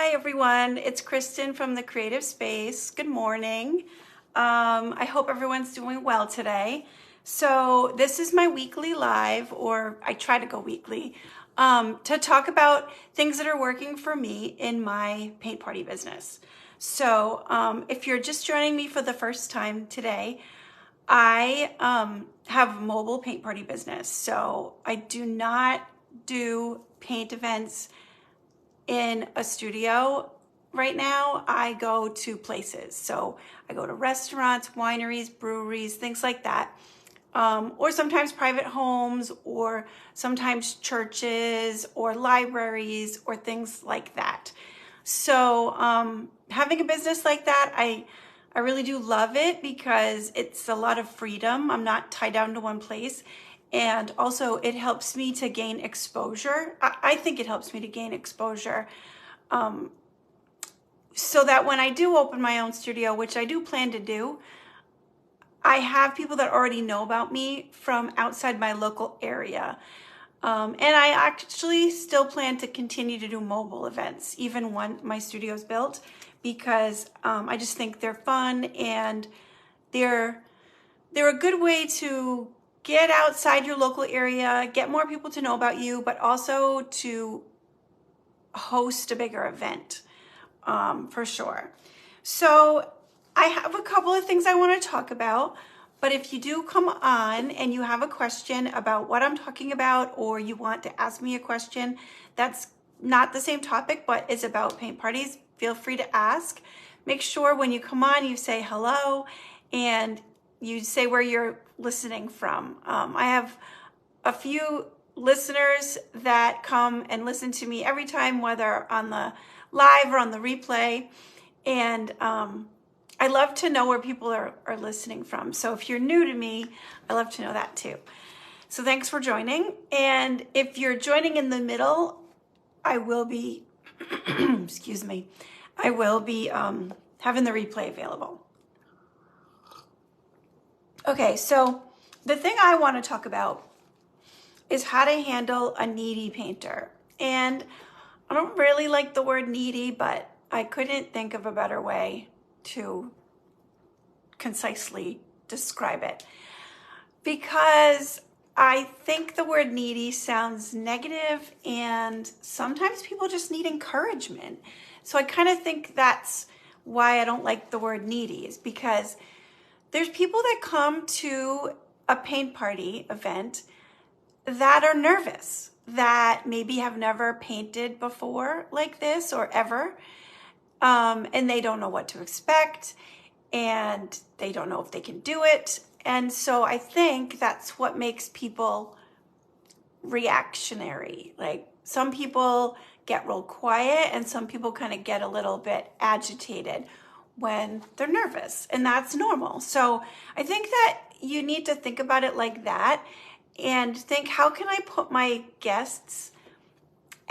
Hi everyone, it's Kristen from the Creative Space. Good morning. I hope everyone's doing well today. So this is my weekly live, or I try to go weekly, to talk about things that are working for me in my paint party business. So if you're just joining me for the first time today, I have a mobile paint party business. So I do not do paint events in a studio right now. I go to places. So I go to restaurants, wineries, breweries, things like that. Or sometimes private homes, or sometimes churches or libraries or things like that. So having a business like that, I really do love it because it's a lot of freedom. I'm not tied down to one place. And also it helps me to gain exposure. I think it helps me to gain exposure so that when I do open my own studio, which I do plan to do, I have people that already know about me from outside my local area. And I actually still plan to continue to do mobile events, even when my studio's built, because I just think they're fun and they're a good way to get outside your local area, get more people to know about you, but also to host a bigger event, for sure. So I have a couple of things I want to talk about, but if you do come on and you have a question about what I'm talking about, or you want to ask me a question that's not the same topic, but is about paint parties, feel free to ask. Make sure when you come on, you say hello and you say where you're listening from. I have a few listeners that come and listen to me every time, whether on the live or on the replay. And I love to know where people are listening from. So if you're new to me, I love to know that too. So thanks for joining. And if you're joining in the middle, I will be, excuse me, I will be having the replay available. Okay, so the thing I want to talk about is how to handle a needy painter. And I don't really like the word needy, but I couldn't think of a better way to concisely describe it, because I think the word needy sounds negative, and sometimes people just need encouragement. So I kind of think that's why I don't like the word needy, is because there's people that come to a paint party event that are nervous, that maybe have never painted before like this or ever, and they don't know what to expect, and they don't know if they can do it. And so I think that's what makes people reactionary. Like, some people get real quiet and some people kind of get a little bit agitated when they're nervous, and that's normal. So I think that you need to think about it like that and think, how can I put my guests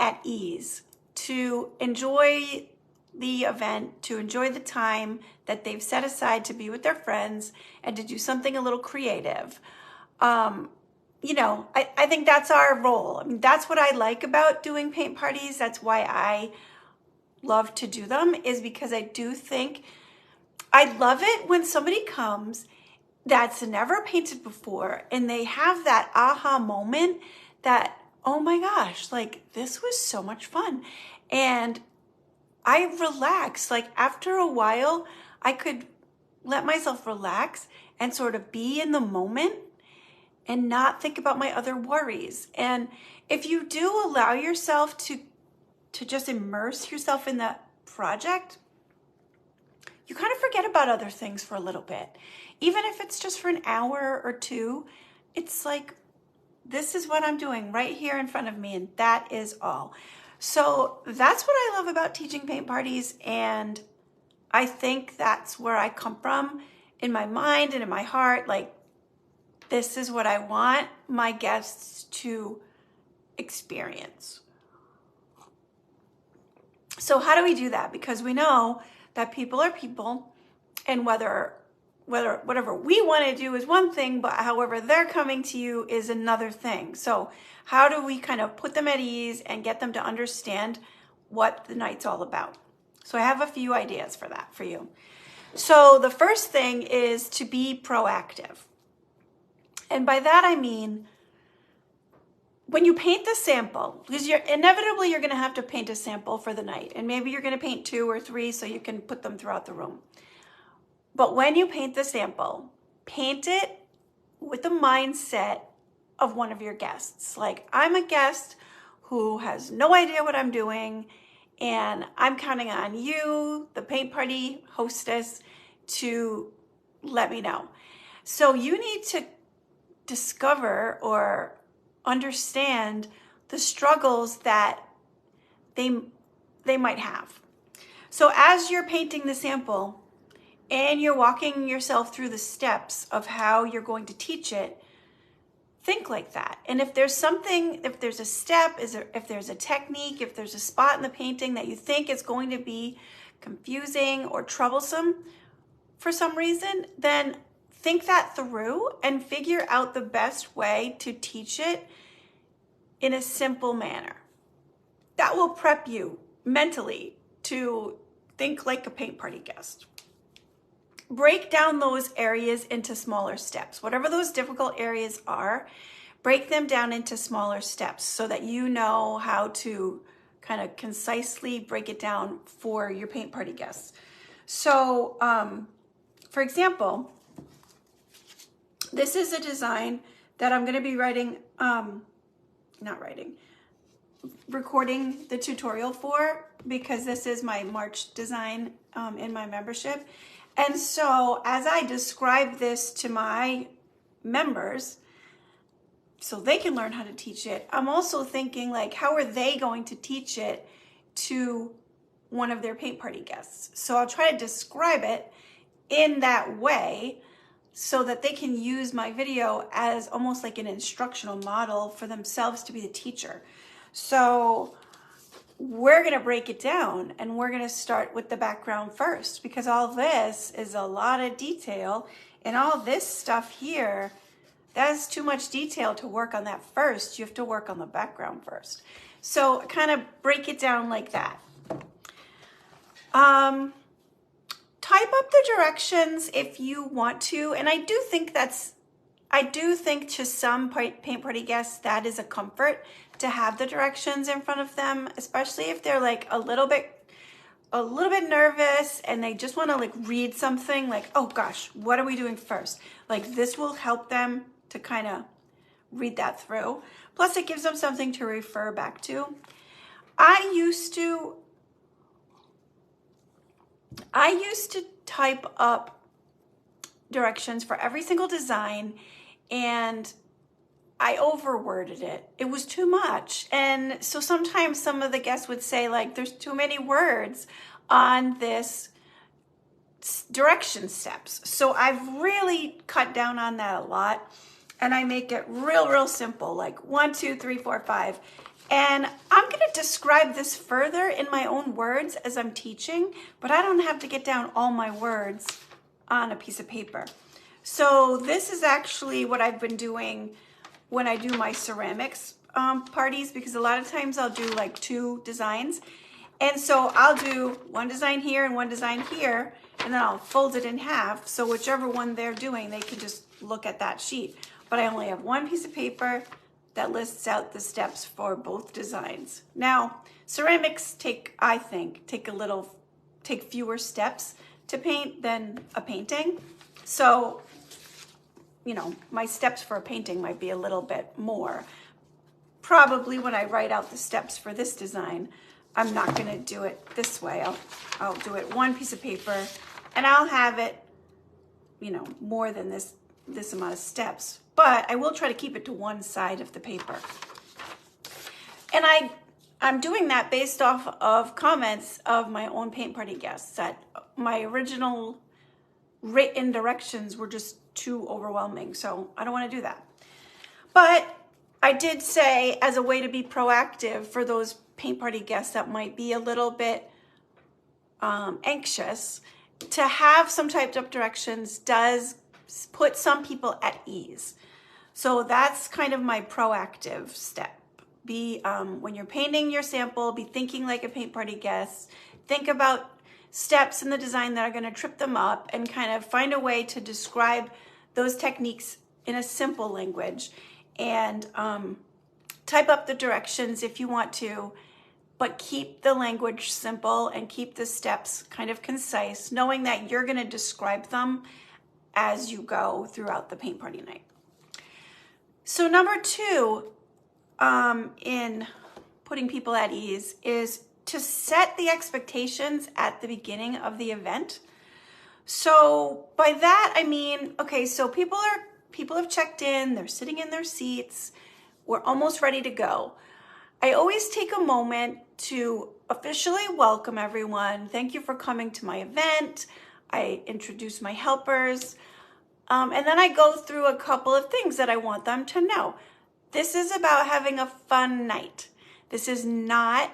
at ease to enjoy the event, to enjoy the time that they've set aside to be with their friends and to do something a little creative. I think that's our role. I mean, that's what I like about doing paint parties. That's why I love to do them, is because I do think I love it when somebody comes that's never painted before and they have that aha moment that, oh my gosh, like, this was so much fun. And I relax. Like, after a while, I could let myself relax and sort of be in the moment and not think about my other worries. And if you do allow yourself to just immerse yourself in that project, you kind of forget about other things for a little bit. Even if it's just for an hour or two, it's like, this is what I'm doing right here in front of me, and that is all. So that's what I love about teaching paint parties, and I think that's where I come from in my mind and in my heart. Like, this is what I want my guests to experience. So how do we do that? Because we know that people are people, and whatever we want to do is one thing, but however they're coming to you is another thing. So how do we kind of put them at ease and get them to understand what the night's all about. So I have a few ideas for that for you. So the first thing is to be proactive. And by that I mean, when you paint the sample, because you're inevitably going to have to paint a sample for the night, and maybe you're going to paint 2 or 3 so you can put them throughout the room. But when you paint the sample, paint it with the mindset of one of your guests. Like, I'm a guest who has no idea what I'm doing, and I'm counting on you, the paint party hostess, to let me know. So you need to discover or understand the struggles that they might have. So as you're painting the sample and you're walking yourself through the steps of how you're going to teach it, think like that. And if there's something, if there's a step, if there's a technique, if there's a spot in the painting that you think is going to be confusing or troublesome for some reason, then think that through and figure out the best way to teach it in a simple manner. That will prep you mentally to think like a paint party guest. Break down those areas into smaller steps. Whatever those difficult areas are, break them down into smaller steps so that you know how to kind of concisely break it down for your paint party guests. So, for example, this is a design that I'm going to be recording the tutorial for, because this is my March design in my membership. And so as I describe this to my members, so they can learn how to teach it, I'm also thinking, like, how are they going to teach it to one of their paint party guests? So I'll try to describe it in that way so that they can use my video as almost like an instructional model for themselves to be the teacher. So we're going to break it down, and we're going to start with the background first, because all this is a lot of detail, and all this stuff here, that's too much detail to work on that first. You have to work on the background first. So kind of break it down like that. Type up the directions if you want to, and I do think to some paint party guests that is a comfort to have the directions in front of them, especially if they're like a little bit nervous and they just want to like read something, like, oh gosh, what are we doing first? Like, this will help them to kind of read that through. Plus it gives them something to refer back to. I used to type up directions for every single design, and I overworded it. It was too much. And so sometimes some of the guests would say, like, there's too many words on this direction steps. So I've really cut down on that a lot, and I make it real simple, like 1, 2, 3, 4, 5. And I'm going to describe this further in my own words as I'm teaching, but I don't have to get down all my words on a piece of paper. So this is actually what I've been doing when I do my ceramics parties, because a lot of times I'll do like 2 designs. And so I'll do one design here and one design here, and then I'll fold it in half. So whichever one they're doing, they can just look at that sheet. But I only have one piece of paper that lists out the steps for both designs. Now, ceramics take fewer steps to paint than a painting. So, you know, my steps for a painting might be a little bit more. Probably when I write out the steps for this design, I'm not gonna do it this way. I'll do it one piece of paper, and I'll have it, you know, more than this amount of steps. But I will try to keep it to one side of the paper. And I'm doing that based off of comments of my own paint party guests, that my original written directions were just too overwhelming. So I don't want to do that. But I did say, as a way to be proactive for those paint party guests that might be a little bit anxious, to have some typed up directions does put some people at ease. So that's kind of my proactive step, when you're painting your sample, be thinking like a paint party guest. Think about steps in the design that are going to trip them up, and kind of find a way to describe those techniques in a simple language. And type up the directions if you want to, but keep the language simple and keep the steps kind of concise, knowing that you're going to describe them as you go throughout the paint party night. So number 2, in putting people at ease, is to set the expectations at the beginning of the event. So by that I mean, okay, so people have checked in, they're sitting in their seats, we're almost ready to go. I always take a moment to officially welcome everyone. Thank you for coming to my event. I introduce my helpers. And then I go through a couple of things that I want them to know. This is about having a fun night. This is not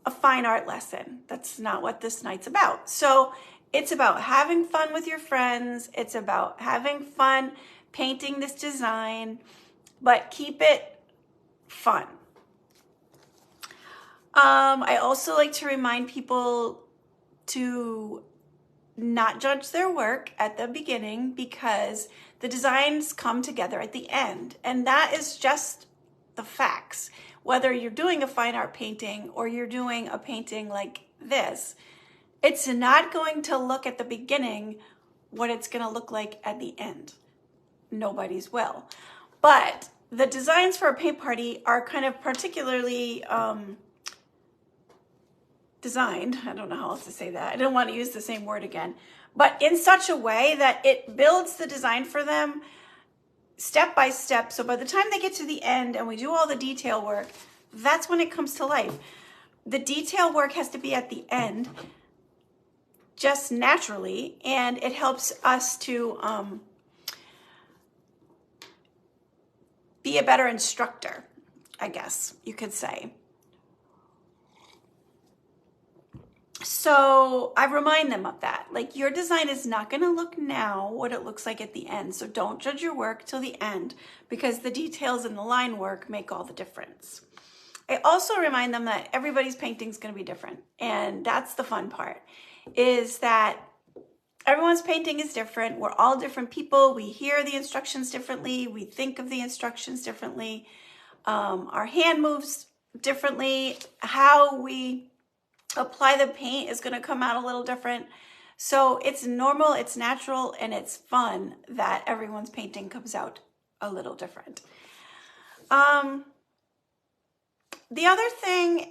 a fine art lesson. That's not what this night's about. So it's about having fun with your friends. It's about having fun painting this design, but keep it fun. I also like to remind people to not judge their work at the beginning, because the designs come together at the end, and that is just the facts. Whether you're doing a fine art painting or you're doing a painting like this, it's not going to look at the beginning what it's going to look like at the end. Nobody's will. But the designs for a paint party are kind of particularly designed, I don't know how else to say that, I don't want to use the same word again, but in such a way that it builds the design for them step by step. So by the time they get to the end and we do all the detail work, that's when it comes to life. The detail work has to be at the end, just naturally, and it helps us to be a better instructor, I guess you could say. So I remind them of that. Like, your design is not going to look now what it looks like at the end. So don't judge your work till the end, because the details in the line work make all the difference. I also remind them that everybody's painting is going to be different. And that's the fun part, is that everyone's painting is different. We're all different people. We hear the instructions differently. We think of the instructions differently. Our hand moves differently. How we apply the paint is going to come out a little different. So it's normal, it's natural, and it's fun that everyone's painting comes out a little different. The other thing,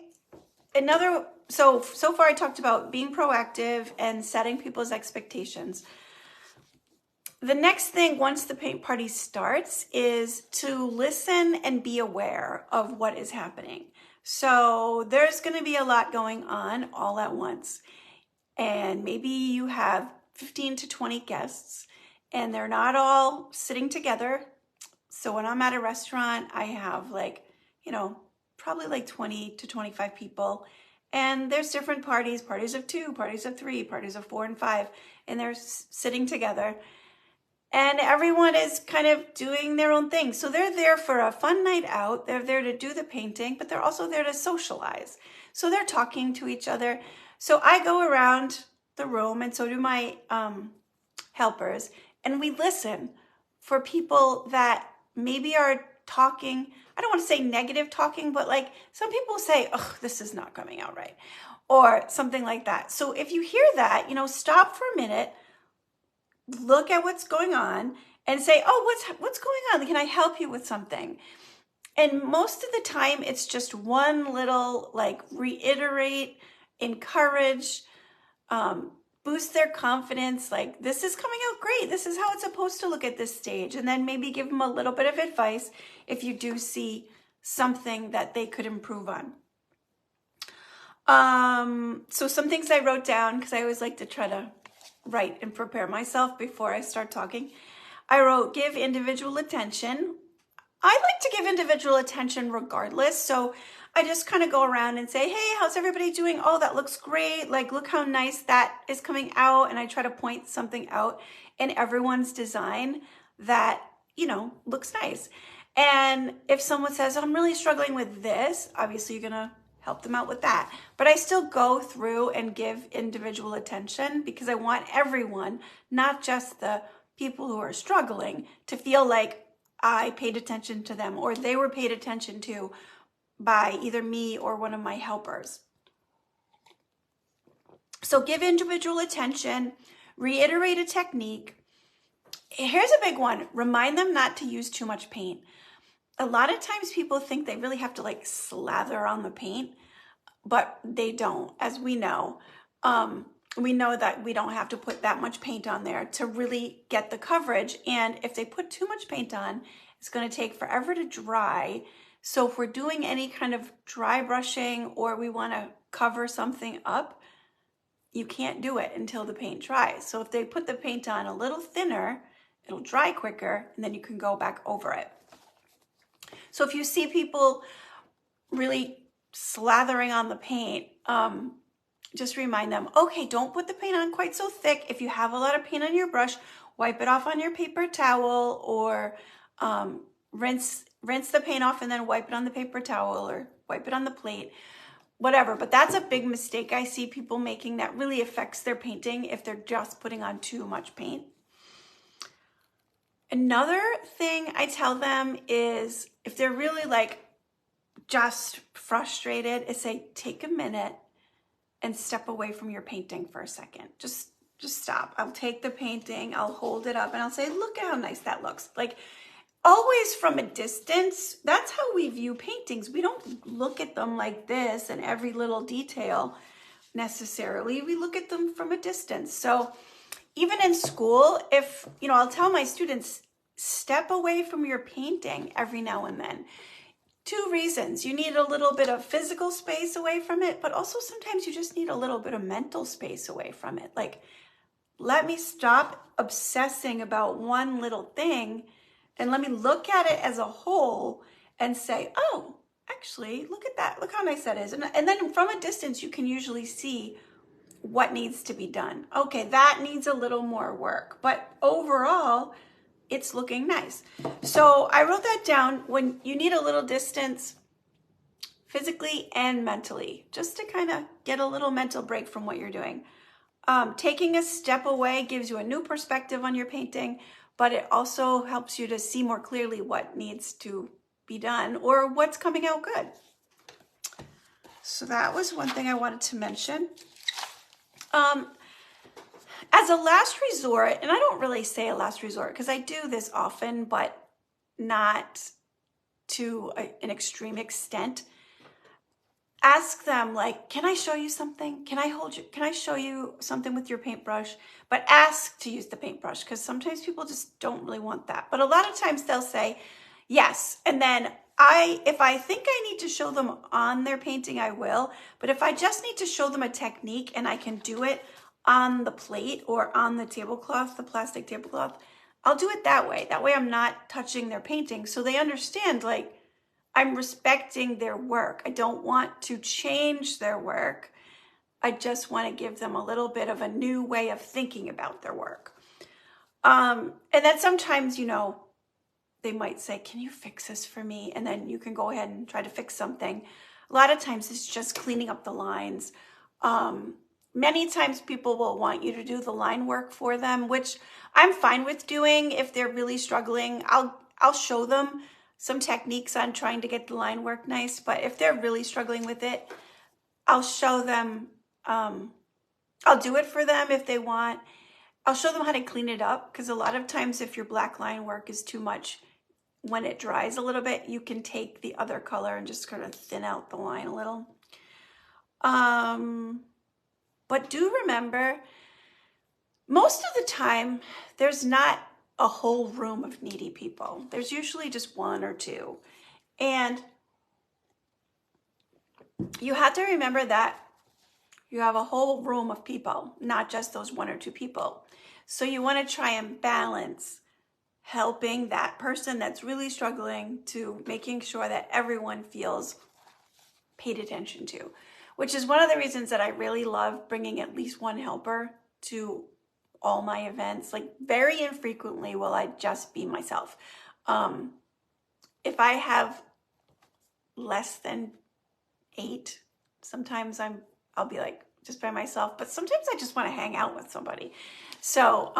so far I talked about being proactive and setting people's expectations. The next thing, once the paint party starts, is to listen and be aware of what is happening. So there's going to be a lot going on all at once. And maybe you have 15 to 20 guests and they're not all sitting together. So when I'm at a restaurant, I have probably like 20 to 25 people. And there's different parties of 2, parties of 3, parties of 4 and 5, and they're sitting together. And everyone is kind of doing their own thing. So they're there for a fun night out. They're there to do the painting, but they're also there to socialize. So they're talking to each other. So I go around the room, and so do my helpers, and we listen for people that maybe are talking. I don't want to say negative talking, but like some people say, oh, this is not coming out right, or something like that. So if you hear that, stop for a minute, look at what's going on, and say, oh, what's going on? Can I help you with something? And most of the time, it's just one little, reiterate, encourage, boost their confidence. Like, this is coming out great. This is how it's supposed to look at this stage. And then maybe give them a little bit of advice if you do see something that they could improve on. So some things I wrote down, because I always like to try to write and prepare myself before I start talking. I wrote, give individual attention. I like to give individual attention regardless. So I just kind of go around and say, hey, how's everybody doing? Oh, that looks great. Like, look how nice that is coming out. And I try to point something out in everyone's design that, looks nice. And if someone says, I'm really struggling with this, obviously you're gonna help them out with that. But I still go through and give individual attention because I want everyone, not just the people who are struggling, to feel like I paid attention to them or they were paid attention to by either me or one of my helpers. So give individual attention, reiterate a technique. Here's a big one. Remind them not to use too much paint. A lot of times people think they really have to like slather on the paint, but they don't, as we know. We know that we don't have to put that much paint on there to really get the coverage. And if they put too much paint on, it's going to take forever to dry. So if we're doing any kind of dry brushing or we want to cover something up, you can't do it until the paint dries. So if they put the paint on a little thinner, it'll dry quicker and then you can go back over it. So if you see people really slathering on the paint, just remind them, okay, don't put the paint on quite so thick. If you have a lot of paint on your brush, wipe it off on your paper towel or rinse the paint off and then wipe it on the paper towel or wipe it on the plate, whatever. But that's a big mistake I see people making that really affects their painting if they're just putting on too much paint. Another thing I tell them is if they're really like just frustrated, is say, take a minute and step away from your painting for a second. Just stop. I'll take the painting, I'll hold it up and I'll say, look at how nice that looks. Like always from a distance, that's how we view paintings. We don't look at them like this and every little detail necessarily. We look at them from a distance. So even in school, if, I'll tell my students, step away from your painting every now and then. Two reasons. You need a little bit of physical space away from it, but also sometimes you just need a little bit of mental space away from it. Like, let me stop obsessing about one little thing and let me look at it as a whole and say, oh, actually, look at that. Look how nice that is. And then from a distance, you can usually see what needs to be done. Okay, that needs a little more work, but overall, it's looking nice. So I wrote that down, when you need a little distance physically and mentally, just to kind of get a little mental break from what you're doing. Taking a step away gives you a new perspective on your painting, but it also helps you to see more clearly what needs to be done or what's coming out good. So that was one thing I wanted to mention. As a last resort, and I don't really say a last resort because I do this often, but not to an extreme extent. Ask them like, can I show you something? Can I show you something with your paintbrush? But ask to use the paintbrush because sometimes people just don't really want that. But a lot of times they'll say yes. And then if I think I need to show them on their painting, I will. But if I just need to show them a technique and I can do it on the plate or on the tablecloth, the plastic tablecloth, I'll do it that way. That way I'm not touching their painting. So they understand like I'm respecting their work. I don't want to change their work. I just want to give them a little bit of a new way of thinking about their work. And then sometimes, they might say, can you fix this for me? And then you can go ahead and try to fix something. A lot of times it's just cleaning up the lines. Many times people will want you to do the line work for them, which I'm fine with doing. If they're really struggling, I'll show them some techniques on trying to get the line work nice. But if they're really struggling with it, I'll show them, I'll do it for them if they want. I'll show them how to clean it up because a lot of times if your black line work is too much, when it dries a little bit, you can take the other color and just kind of thin out the line a little. But do remember, most of the time, there's not a whole room of needy people. There's usually just one or two. And you have to remember that you have a whole room of people, not just those one or two people. So you want to try and balance helping that person that's really struggling to making sure that everyone feels paid attention to, which is one of the reasons that I really love bringing at least one helper to all my events. Like very infrequently will I just be myself. if I have less than 8, sometimes I'll be like just by myself, but sometimes I just want to hang out with somebody. So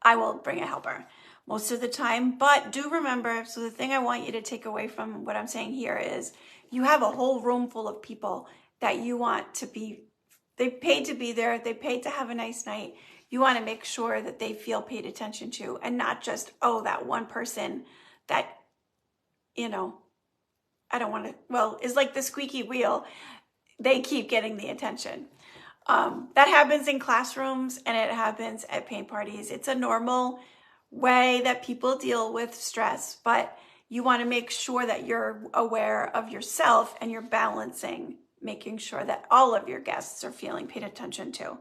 I will bring a helper most of the time. But do remember, so the thing I want you to take away from what I'm saying here is you have a whole room full of people that you want to be, they paid to be there, they paid to have a nice night. You want to make sure that they feel paid attention to, and not just, oh, that one person that, you know, I don't want to, well, is like the squeaky wheel. They keep getting the attention. That happens in classrooms and it happens at paint parties. It's a normal way that people deal with stress, but you want to make sure that you're aware of yourself and you're balancing, making sure that all of your guests are feeling paid attention to.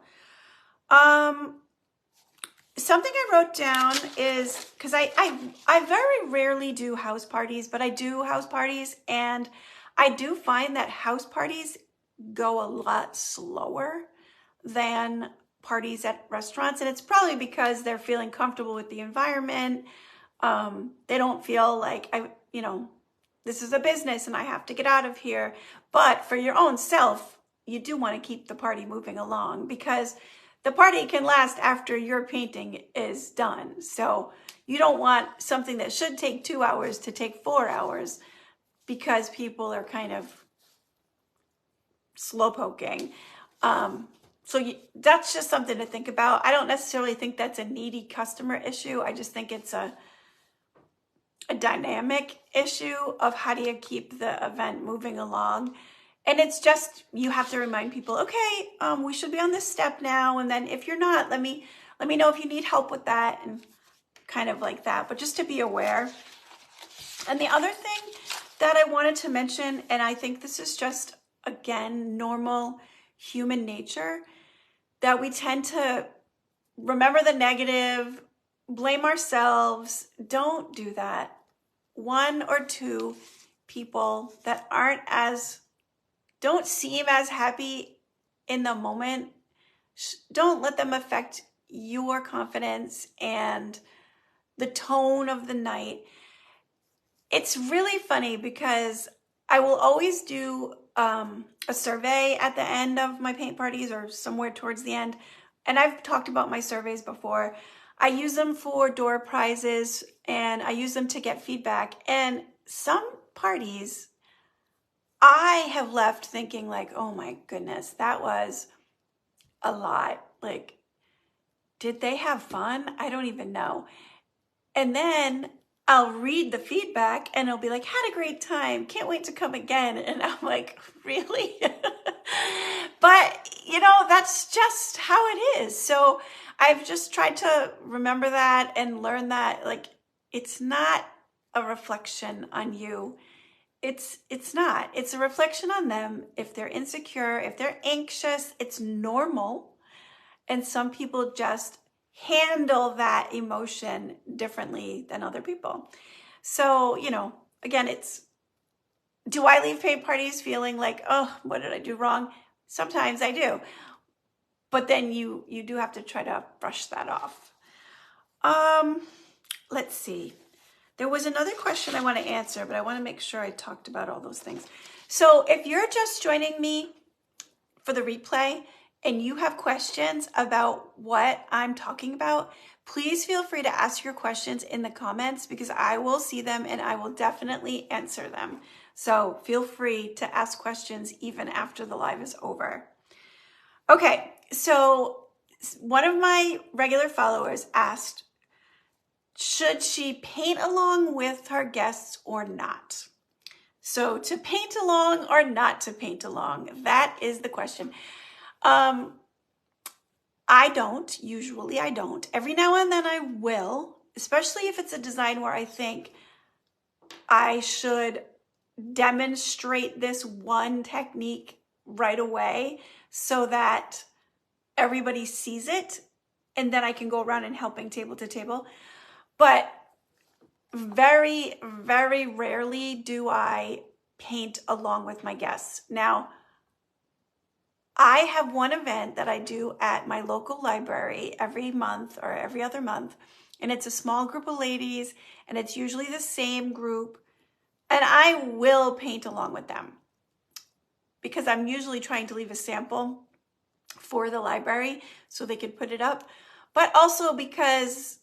Something I wrote down is, because I very rarely do house parties, but I do house parties, and I do find that house parties go a lot slower than parties at restaurants. And it's probably because they're feeling comfortable with the environment. They don't feel like, this is a business and I have to get out of here. But for your own self, you do want to keep the party moving along, because the party can last after your painting is done. So you don't want something that should take 2 hours to take 4 hours because people are kind of slow poking. That's just something to think about. I don't necessarily think that's a needy customer issue. I just think it's a dynamic issue of how do you keep the event moving along. And it's just, you have to remind people, okay, we should be on this step now. And then if you're not, let me know if you need help with that, and kind of like that, but just to be aware. And the other thing that I wanted to mention, and I think this is just, again, normal human nature, that we tend to remember the negative, blame ourselves. Don't do that. 1 or 2 people that don't seem as happy in the moment, don't let them affect your confidence and the tone of the night. It's really funny because I will always do a survey at the end of my paint parties, or somewhere towards the end. And I've talked about my surveys before. I use them for door prizes, and I use them to get feedback. And some parties I have left thinking like, oh my goodness, that was a lot. Like, did they have fun? I don't even know. And then I'll read the feedback and it'll be like, had a great time, can't wait to come again. And I'm like, really? But that's just how it is. So I've just tried to remember that and learn that, like, it's not a reflection on you. It's not. It's a reflection on them. If they're insecure, if they're anxious, it's normal. And some people just handle that emotion differently than other people. So, again, do I leave paint parties feeling like, oh, what did I do wrong? Sometimes I do. But then you do have to try to brush that off. Let's see. There was another question I want to answer, but I want to make sure I talked about all those things. So if you're just joining me for the replay and you have questions about what I'm talking about, please feel free to ask your questions in the comments, because I will see them and I will definitely answer them. So feel free to ask questions even after the live is over. Okay, so one of my regular followers asked, should she paint along with her guests or not? So to paint along or not to paint along, that is the question. I don't. Every now and then I will, especially if it's a design where I think I should demonstrate this one technique right away so that everybody sees it, and then I can go around and helping table to table. But very, very rarely do I paint along with my guests. Now, I have one event that I do at my local library every month or every other month and it's a small group of ladies, and it's usually the same group, and I will paint along with them because I'm usually trying to leave a sample for the library so they can put it up, but also because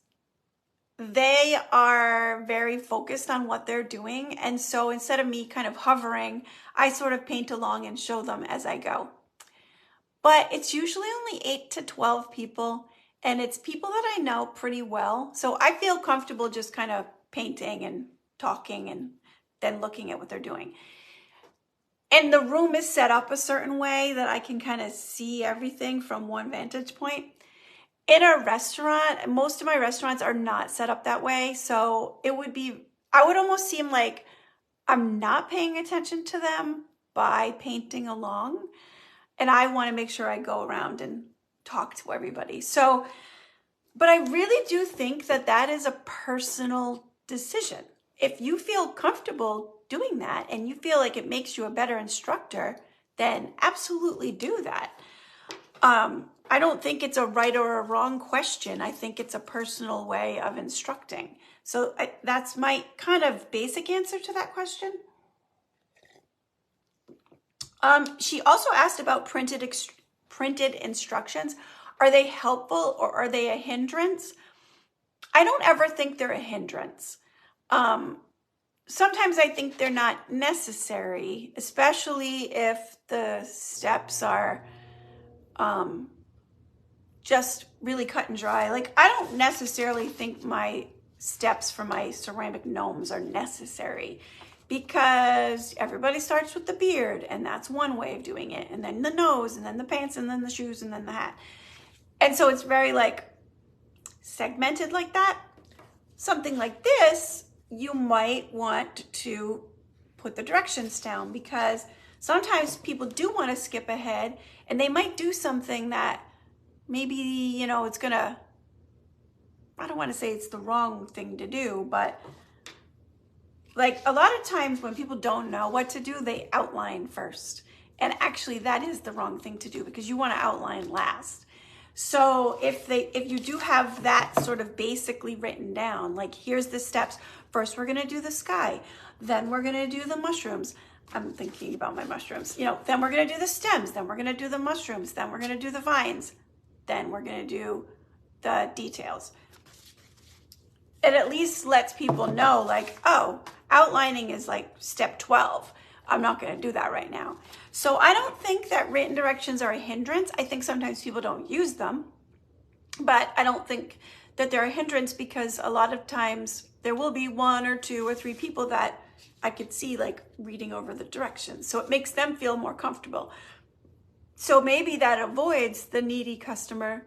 they are very focused on what they're doing. And so instead of me kind of hovering, I sort of paint along and show them as I go. But it's usually only 8 to 12 people, and it's people that I know pretty well. So I feel comfortable just kind of painting and talking and then looking at what they're doing. And the room is set up a certain way that I can kind of see everything from one vantage point. In a restaurant, most of my restaurants are not set up that way. So I would almost seem like I'm not paying attention to them by painting along. And I want to make sure I go around and talk to everybody. So, but I really do think that that is a personal decision. If you feel comfortable doing that and you feel like it makes you a better instructor, then absolutely do that. I don't think it's a right or a wrong question. I think it's a personal way of instructing. So that's my kind of basic answer to that question. She also asked about printed instructions. Are they helpful or are they a hindrance? I don't ever think they're a hindrance. Sometimes I think they're not necessary, especially if the steps are just really cut and dry. Like, I don't necessarily think my steps for my ceramic gnomes are necessary, because everybody starts with the beard, and that's one way of doing it, and then the nose, and then the pants, and then the shoes, and then the hat. And so it's very like segmented like that. Something like this, you might want to put the directions down, because sometimes people do want to skip ahead and they might do something that maybe, it's gonna, I don't want to say it's the wrong thing to do, but like a lot of times when people don't know what to do, they outline first. And actually that is the wrong thing to do, because you want to outline last. So if you do have that sort of basically written down, like here's the steps. First, we're going to do the sky. Then we're going to do the mushrooms. I'm thinking about my mushrooms. Then we're going to do the stems. Then we're going to do the mushrooms. Then we're going to do the vines. Then we're going to do the details. It at least lets people know, like, oh, outlining is like step 12. I'm not going to do that right now. So I don't think that written directions are a hindrance. I think sometimes people don't use them, but I don't think that they're a hindrance, because a lot of times there will be 1 or 2 or 3 people that I could see like reading over the directions. So it makes them feel more comfortable. So maybe that avoids the needy customer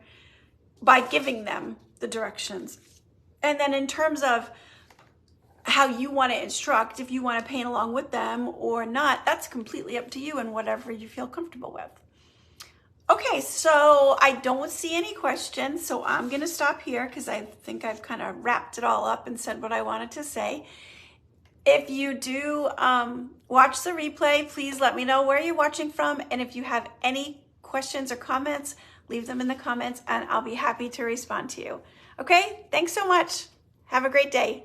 by giving them the directions. And then in terms of how you want to instruct, if you want to paint along with them or not, that's completely up to you and whatever you feel comfortable with. Okay, so I don't see any questions, so I'm going to stop here because I think I've kind of wrapped it all up and said what I wanted to say. If you do watch the replay, please let me know where you're watching from. And if you have any questions or comments, leave them in the comments and I'll be happy to respond to you. Okay, thanks so much. Have a great day.